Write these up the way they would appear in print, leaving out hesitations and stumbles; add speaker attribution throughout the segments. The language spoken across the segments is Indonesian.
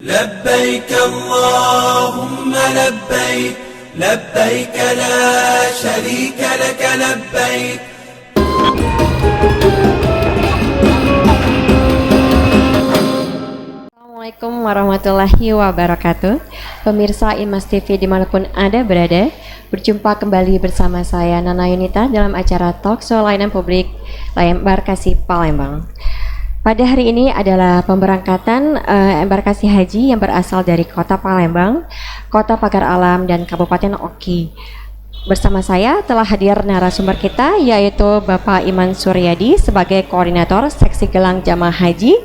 Speaker 1: لبيك اللهم لبيك لبيك لا شريك لك لبيك.
Speaker 2: Assalamualaikum warahmatullahi wabarakatuh. Pemirsa Imas TV dimanapun Anda berada, berjumpa kembali bersama saya Nana Yunita dalam acara Talkshow Layanan Publik Embarkasi Palembang. Pada hari ini adalah pemberangkatan embarkasi haji yang berasal dari Kota Palembang, Kota Pagar Alam, dan Kabupaten Oki. Bersama saya telah hadir narasumber kita, yaitu Bapak Iman Suryadi sebagai Koordinator Seksi Gelang Jamaah Haji,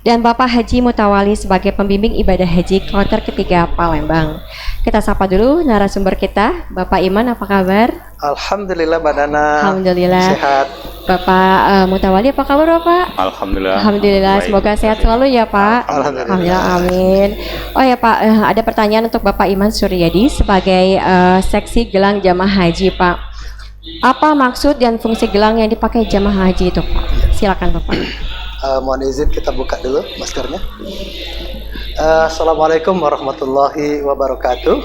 Speaker 2: dan Bapak Haji Mutawali sebagai Pembimbing Ibadah Haji Kloter ketiga Palembang. Kita sapa dulu narasumber kita. Bapak Iman, apa kabar?
Speaker 3: Alhamdulillah Mbak Nana.
Speaker 2: Alhamdulillah.
Speaker 3: Sehat.
Speaker 2: Bapak Mutawali, apa kabar Bapak?
Speaker 4: Alhamdulillah.
Speaker 2: Alhamdulillah.
Speaker 4: Baik.
Speaker 2: Semoga sehat selalu ya Pak.
Speaker 3: Alhamdulillah.
Speaker 2: Amin. Oh ya Pak, ada pertanyaan untuk Bapak Iman Suryadi sebagai Seksi Gelang Jamaah Haji Pak. Apa maksud dan fungsi gelang yang dipakai jamaah haji itu Pak? Silakan Bapak.
Speaker 3: Mohon izin kita buka dulu maskernya. Assalamualaikum warahmatullahi wabarakatuh.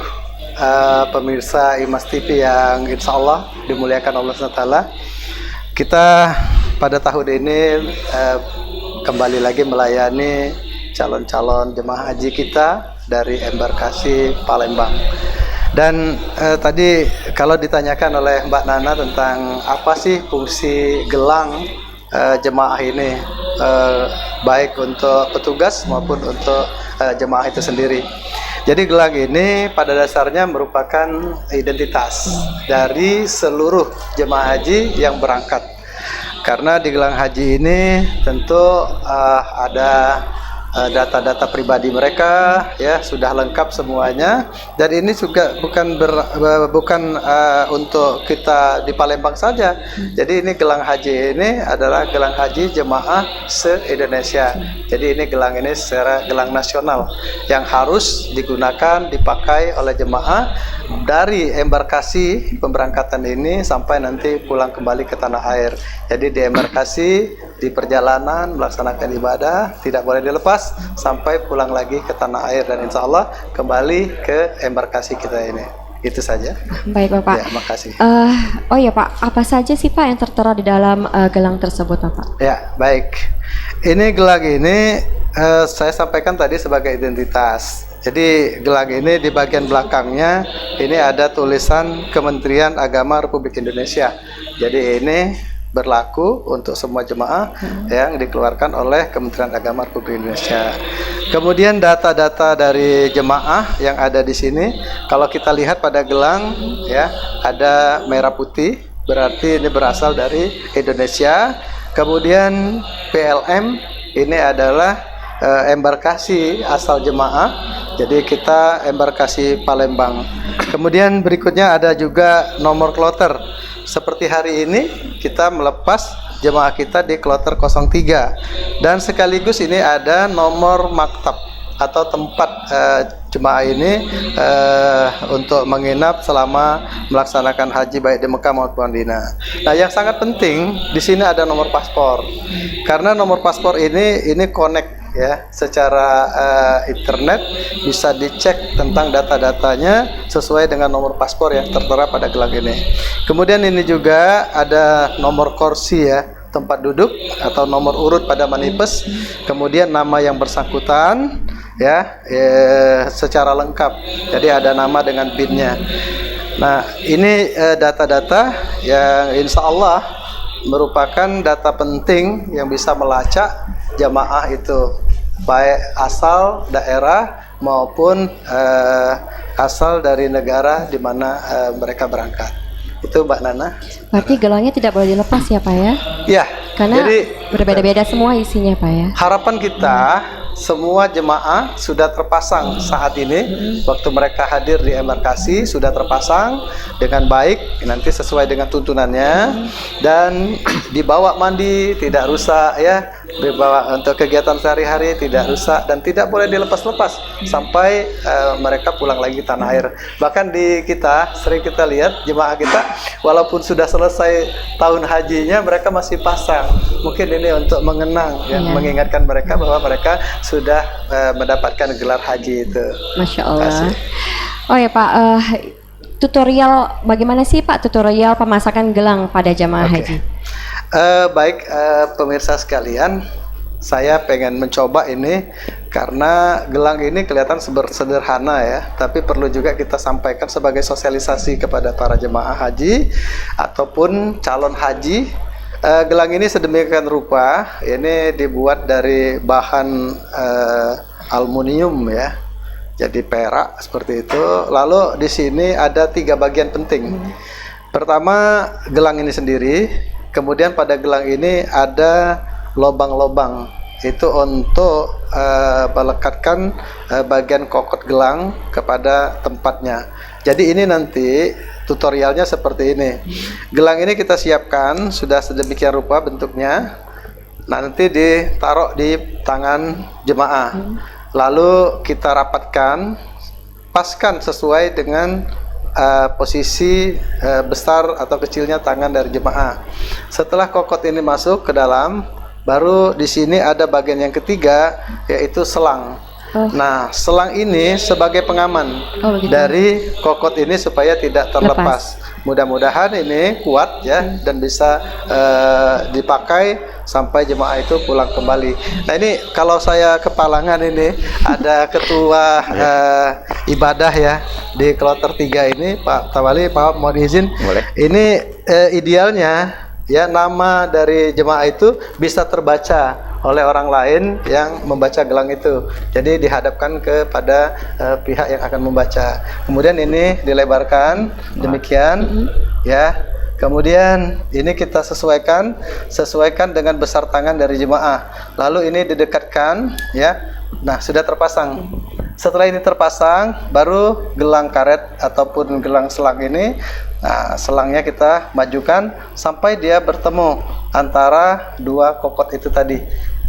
Speaker 3: Pemirsa Imas TV yang insya Allah dimuliakan Allah SWT. Kita pada tahun ini kembali lagi melayani calon-calon jemaah haji kita dari embarkasi Palembang. Dan tadi kalau ditanyakan oleh Mbak Nana tentang apa sih fungsi gelang jemaah ini, baik untuk petugas maupun untuk jemaah itu sendiri. Jadi gelang ini pada dasarnya merupakan identitas dari seluruh jemaah haji yang berangkat. Karena di gelang haji ini tentu ada data-data pribadi mereka, ya sudah lengkap semuanya. Dan ini juga bukan untuk kita di Palembang saja. Jadi ini gelang haji ini adalah gelang haji jemaah se-Indonesia. Jadi ini gelang ini secara gelang nasional yang harus digunakan, dipakai oleh jemaah dari embarkasi pemberangkatan ini sampai nanti pulang kembali ke tanah air. Jadi di embarkasi, di perjalanan melaksanakan ibadah tidak boleh dilepas sampai pulang lagi ke tanah air, dan insya Allah kembali ke embarkasi kita ini. Itu saja. Baik Bapak. Ya, makasih.
Speaker 2: Oh ya Pak, apa saja sih Pak yang tertera di dalam gelang tersebut Bapak?
Speaker 3: Ya, baik. Ini gelang ini saya sampaikan tadi sebagai identitas. Jadi gelang ini di bagian belakangnya ini ada tulisan Kementerian Agama Republik Indonesia. Jadi ini berlaku untuk semua jemaah yang dikeluarkan oleh Kementerian Agama Republik Indonesia. Kemudian data-data dari jemaah yang ada di sini, kalau kita lihat pada gelang ya, ada merah putih, berarti ini berasal dari Indonesia. Kemudian PLM ini adalah embarkasi asal jemaah. Jadi kita embarkasi Palembang. Kemudian berikutnya ada juga nomor kloter. Seperti hari ini kita melepas jemaah kita di kloter 03, dan sekaligus ini ada nomor maktab atau tempat jemaah ini untuk menginap selama melaksanakan haji baik di Mekah maupun Madinah. Nah, yang sangat penting di sini ada nomor paspor, karena nomor paspor ini connect ya secara internet, bisa dicek tentang data-datanya sesuai dengan nomor paspor yang tertera pada gelang ini. Kemudian ini juga ada nomor kursi ya, tempat duduk atau nomor urut pada manifest, kemudian nama yang bersangkutan ya, secara lengkap. Jadi ada nama dengan PIN-nya. Nah, ini data-data yang insya Allah merupakan data penting yang bisa melacak jamaah itu, baik asal daerah maupun asal dari negara di mana mereka berangkat. Itu Mbak Nana.
Speaker 2: Berarti gelangnya tidak boleh dilepas ya Pak ya?
Speaker 3: Iya.
Speaker 2: Karena
Speaker 3: jadi
Speaker 2: berbeda-beda semua isinya Pak ya?
Speaker 3: Harapan kita semua jemaah sudah terpasang saat ini. Waktu mereka hadir di embarkasi sudah terpasang dengan baik, nanti sesuai dengan tuntunannya, dan dibawa mandi, tidak rusak ya, dibawa untuk kegiatan sehari-hari, tidak rusak dan tidak boleh dilepas-lepas sampai mereka pulang lagi tanah air. Bahkan di kita sering kita lihat jemaah kita walaupun sudah selesai tahun hajinya mereka masih pasang. Mungkin ini untuk mengenang ya, mengingatkan mereka bahwa mereka sudah mendapatkan gelar haji itu.
Speaker 2: Masya Allah. Oh ya Pak, tutorial bagaimana sih Pak tutorial pemasakan gelang pada jamaah haji?
Speaker 3: Baik pemirsa sekalian, saya pengen mencoba ini karena gelang ini kelihatan sederhana ya, tapi perlu juga kita sampaikan sebagai sosialisasi kepada para jemaah haji ataupun calon haji. Gelang ini sedemikian rupa, ini dibuat dari bahan aluminium ya, jadi perak seperti itu. Lalu di sini ada 3 bagian penting. Pertama, gelang ini sendiri. Kemudian pada gelang ini ada lobang-lobang, itu untuk melekatkan bagian kokot gelang kepada tempatnya. Jadi ini nanti tutorialnya seperti ini. Gelang ini kita siapkan sudah sedemikian rupa bentuknya. Nanti ditaruh di tangan jemaah. Lalu kita rapatkan, paskan sesuai dengan posisi besar atau kecilnya tangan dari jemaah. Setelah kokot ini masuk ke dalam, baru di sini ada bagian yang ketiga, yaitu selang. Nah, selang ini sebagai pengaman dari kokot ini supaya tidak terlepas. Mudah-mudahan ini kuat ya dan bisa dipakai sampai jemaah itu pulang kembali. Nah ini kalau saya kepalangan ini ada ketua ibadah ya di kloter 3 ini, Pak Tawali, Pak mohon izin. Boleh. Ini idealnya ya nama dari jemaah itu bisa terbaca oleh orang lain yang membaca gelang itu. Jadi dihadapkan kepada pihak yang akan membaca. Kemudian ini dilebarkan demikian ya. Kemudian ini kita sesuaikan dengan besar tangan dari jemaah. Lalu ini didekatkan ya. Nah, sudah terpasang. Setelah ini terpasang, baru gelang karet ataupun gelang selang ini, nah, selangnya kita majukan sampai dia bertemu antara 2 kokot itu tadi.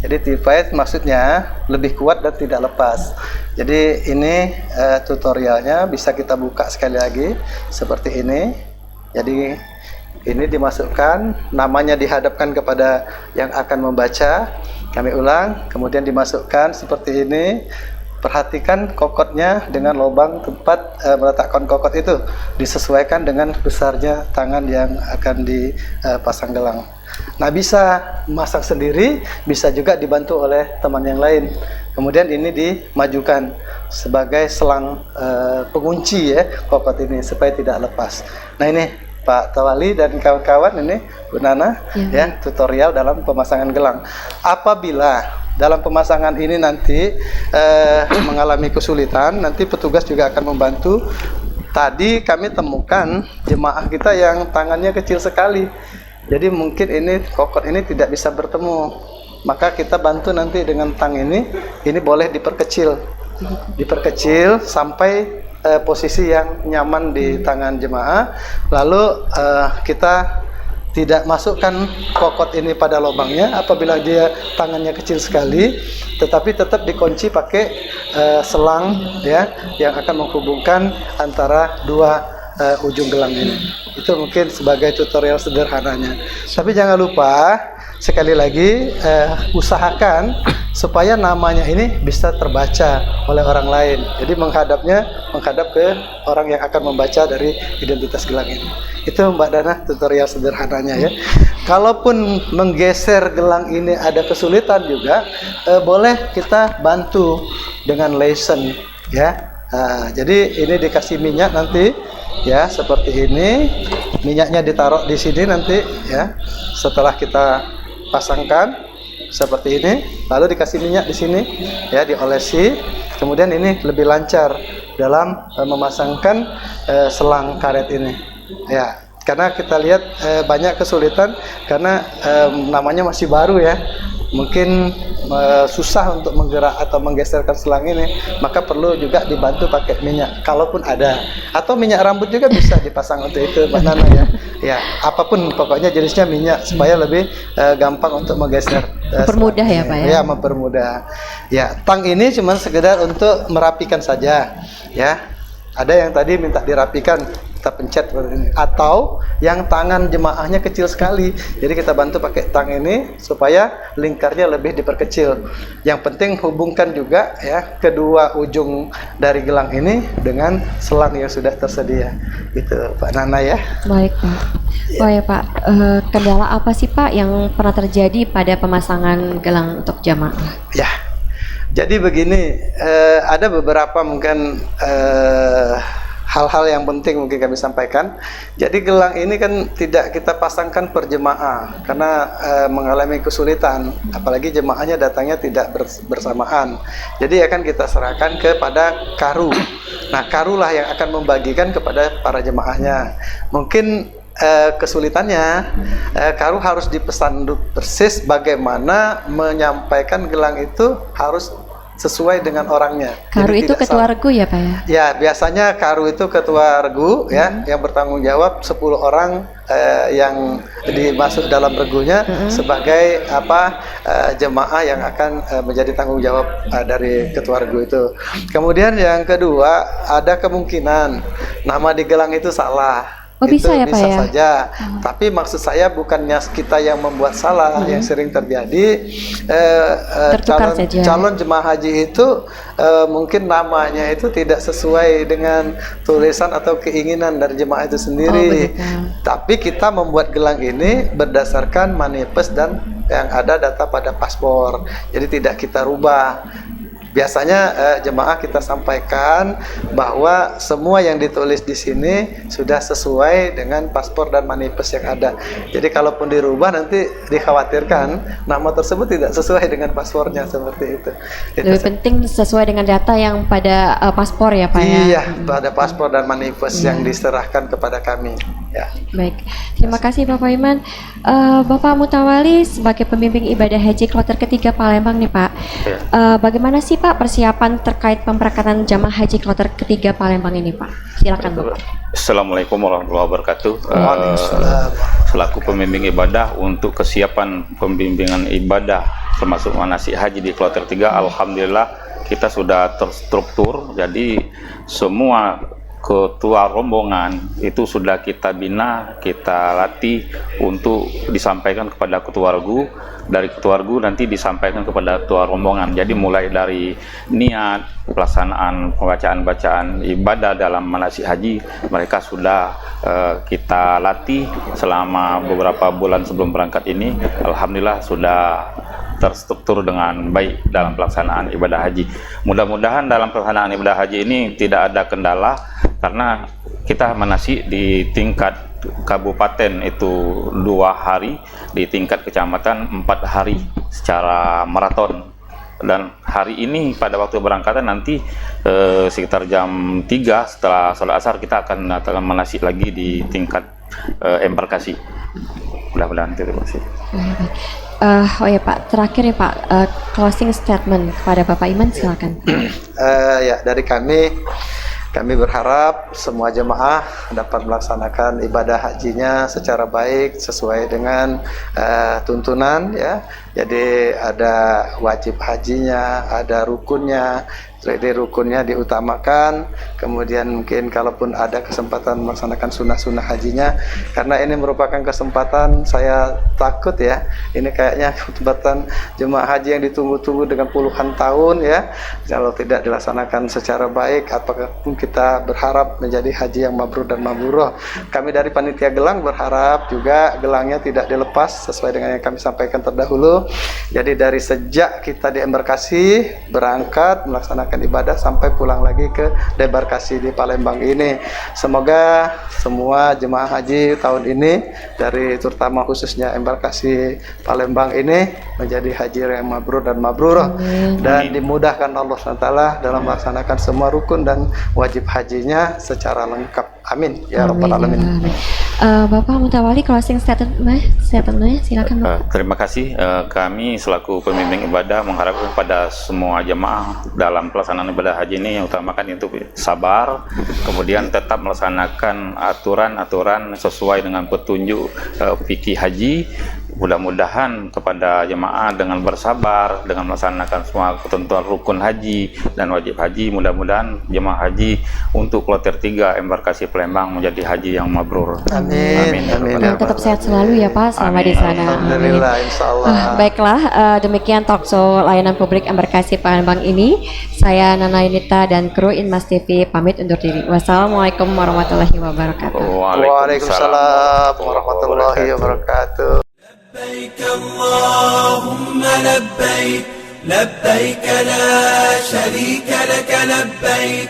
Speaker 3: Jadi tipis maksudnya lebih kuat dan tidak lepas. Jadi ini tutorialnya bisa kita buka sekali lagi seperti ini. Jadi ini dimasukkan, namanya dihadapkan kepada yang akan membaca. Kami ulang, kemudian dimasukkan seperti ini. Perhatikan kokotnya dengan lubang tempat meletakkan kokot itu disesuaikan dengan besarnya tangan yang akan dipasang gelang. Nah, bisa masak sendiri, bisa juga dibantu oleh teman yang lain. Kemudian ini dimajukan sebagai selang pengunci ya kokot ini supaya tidak lepas. Nah ini Pak Tawali dan kawan-kawan, ini Bu Nana ya tutorial dalam pemasangan gelang. Apabila dalam pemasangan ini nanti mengalami kesulitan, nanti petugas juga akan membantu. Tadi kami temukan jemaah kita yang tangannya kecil sekali, jadi mungkin ini kokot ini tidak bisa bertemu. Maka kita bantu nanti dengan tang ini boleh diperkecil sampai posisi yang nyaman di tangan jemaah. Lalu kita tidak masukkan kokot ini pada lubangnya apabila dia tangannya kecil sekali, tetapi tetap dikunci pakai selang ya yang akan menghubungkan antara 2 ujung gelang ini. Itu mungkin sebagai tutorial sederhananya. Tapi jangan lupa sekali lagi usahakan supaya namanya ini bisa terbaca oleh orang lain. Jadi menghadap ke orang yang akan membaca dari identitas gelang ini. Itu Mbak Dana tutorial sederhananya ya. Kalaupun menggeser gelang ini ada kesulitan juga, boleh kita bantu dengan lesen ya. Jadi ini dikasih minyak nanti ya seperti ini. Minyaknya ditaruh di sini nanti ya. Setelah kita pasangkan seperti ini, lalu dikasih minyak di sini ya, diolesi. Kemudian ini lebih lancar dalam memasangkan selang karet ini ya, karena kita lihat banyak kesulitan karena namanya masih baru ya. mungkin susah untuk menggerak atau menggeserkan selang ini, maka perlu juga dibantu pakai minyak kalaupun ada, atau minyak rambut juga bisa dipasang untuk itu Mbak Nana ya. Ya, apapun pokoknya jenisnya minyak supaya lebih gampang untuk menggeser.
Speaker 2: Mempermudah ya Pak ya.
Speaker 3: Ya, mempermudah. Ya, tang ini cuma sekedar untuk merapikan saja ya. Ada yang tadi minta dirapikan, kita pencet seperti ini. Atau yang tangan jemaahnya kecil sekali, jadi kita bantu pakai tang ini supaya lingkarnya lebih diperkecil. Yang penting hubungkan juga ya kedua ujung dari gelang ini dengan selang yang sudah tersedia. Gitu Pak Nana ya.
Speaker 2: Baik Pak. Oh ya Pak, kendala apa sih Pak yang pernah terjadi pada pemasangan gelang untuk jamaah?
Speaker 3: Ya. Jadi begini, ada beberapa mungkin hal-hal yang penting mungkin kami sampaikan. Jadi gelang ini kan tidak kita pasangkan per jemaah karena mengalami kesulitan, apalagi jemaahnya datangnya tidak bersamaan. Jadi akan kita serahkan kepada karu. Nah, karulah yang akan membagikan kepada para jemaahnya. Mungkin kesulitannya karu harus dipesan persis bagaimana menyampaikan gelang itu harus sesuai dengan orangnya.
Speaker 2: Karu
Speaker 3: Jadi
Speaker 2: itu ketua regu ya Pak ya?
Speaker 3: Ya, biasanya karu itu ketua regu ya, yang bertanggung jawab 10 orang yang dimasuk dalam regunya sebagai jemaah yang akan menjadi tanggung jawab dari ketua regu itu. Kemudian yang kedua, ada kemungkinan nama di gelang itu salah.
Speaker 2: Oh,
Speaker 3: itu
Speaker 2: bisa ya Pak ya?
Speaker 3: saja. Tapi maksud saya bukannya kita yang membuat salah. Yang sering terjadi calon jemaah haji itu mungkin namanya itu tidak sesuai dengan tulisan atau keinginan dari jemaah itu sendiri. Tapi kita membuat gelang ini berdasarkan manifest dan yang ada data pada paspor. Jadi tidak kita rubah. Biasanya jemaah kita sampaikan bahwa semua yang ditulis di sini sudah sesuai dengan paspor dan manifest yang ada. Jadi kalaupun dirubah nanti dikhawatirkan nama tersebut tidak sesuai dengan paspornya, seperti itu.
Speaker 2: Lebih penting sesuai dengan data yang pada paspor ya Pak ya?
Speaker 3: Iya, pada paspor dan manifest yang diserahkan kepada kami. Ya.
Speaker 2: Baik, terima kasih Bapak Iman. Bapak Mutawali sebagai pembimbing ibadah haji kloter ketiga Palembang nih Pak.
Speaker 4: Ya.
Speaker 2: Bagaimana sih Pak persiapan terkait pemberangkatan jamaah haji kloter ketiga Palembang ini Pak? Silakan Bapak.
Speaker 4: Assalamualaikum warahmatullahi wabarakatuh.
Speaker 3: Waalaikumsalam.
Speaker 4: Selaku pembimbing ibadah untuk kesiapan pembimbingan ibadah termasuk manasik haji di kloter 3, alhamdulillah kita sudah terstruktur. Jadi semua ketua rombongan itu sudah kita bina, kita latih untuk disampaikan kepada ketua regu. Dari ketua regu nanti disampaikan kepada ketua rombongan. Jadi mulai dari niat, pelaksanaan bacaan ibadah dalam manasik haji, mereka sudah kita latih selama beberapa bulan sebelum berangkat ini. Alhamdulillah sudah terstruktur dengan baik dalam pelaksanaan ibadah haji. Mudah-mudahan dalam pelaksanaan ibadah haji ini tidak ada kendala, karena kita manasik di tingkat kabupaten itu 2 hari, di tingkat kecamatan 4 hari secara maraton. Dan hari ini pada waktu berangkatan nanti sekitar jam 3 setelah sholat asar kita akan manasik lagi di tingkat embarkasi. Mudah-mudahan terima kasih.
Speaker 2: Oh ya Pak, terakhir ya Pak, closing statement kepada Bapak Iman silakan.
Speaker 3: Ya, dari kami berharap semua jemaah dapat melaksanakan ibadah hajinya secara baik sesuai dengan tuntunan ya. Jadi ada wajib hajinya, ada rukunnya. Jadi rukunnya diutamakan, kemudian mungkin kalaupun ada kesempatan melaksanakan sunnah-sunnah hajinya, karena ini merupakan kesempatan, saya takut ya, ini kayaknya kesempatan jemaah haji yang ditunggu-tunggu dengan puluhan tahun ya, kalau tidak dilaksanakan secara baik, apakah pun kita berharap menjadi haji yang mabrur dan mabruroh. Kami dari panitia gelang berharap juga gelangnya tidak dilepas sesuai dengan yang kami sampaikan terdahulu. Jadi dari sejak kita di embarkasi berangkat melaksanakan ibadah sampai pulang lagi ke debarkasi di Palembang ini. Semoga semua jemaah haji tahun ini dari terutama khususnya embarkasi Palembang ini menjadi haji yang mabrur dan mabruroh dan dimudahkan Allah SWT dalam melaksanakan semua rukun dan wajib hajinya secara lengkap. Amin ya rabbal alamin.
Speaker 2: Amin. Bapak Mutawali closing statementnya silakan Bapak.
Speaker 4: Terima kasih. Kami selaku pembimbing ibadah mengharapkan pada semua jemaah dalam pelaksanaan ibadah haji ini yang utamakan itu sabar, kemudian tetap melaksanakan aturan-aturan sesuai dengan petunjuk fikih haji. Mudah-mudahan kepada jemaah dengan bersabar, dengan melaksanakan semua ketentuan rukun haji dan wajib haji, mudah-mudahan jemaah haji untuk kloter 3 embarkasi Palembang menjadi haji yang mabrur.
Speaker 3: Amin. Amin.
Speaker 2: Dan tetap sehat selalu ya Pak selama di sana.
Speaker 3: Alhamdulillah, insyaallah.
Speaker 2: Baiklah, demikian talkshow layanan publik embarkasi Palembang ini. Saya Nana Yunita dan kru Inmas TV pamit undur diri. Wassalamualaikum warahmatullahi wabarakatuh.
Speaker 3: Waalaikumsalam warahmatullahi wabarakatuh.
Speaker 1: لبيك اللهم لبيك لبيك لا شريك لك لبيك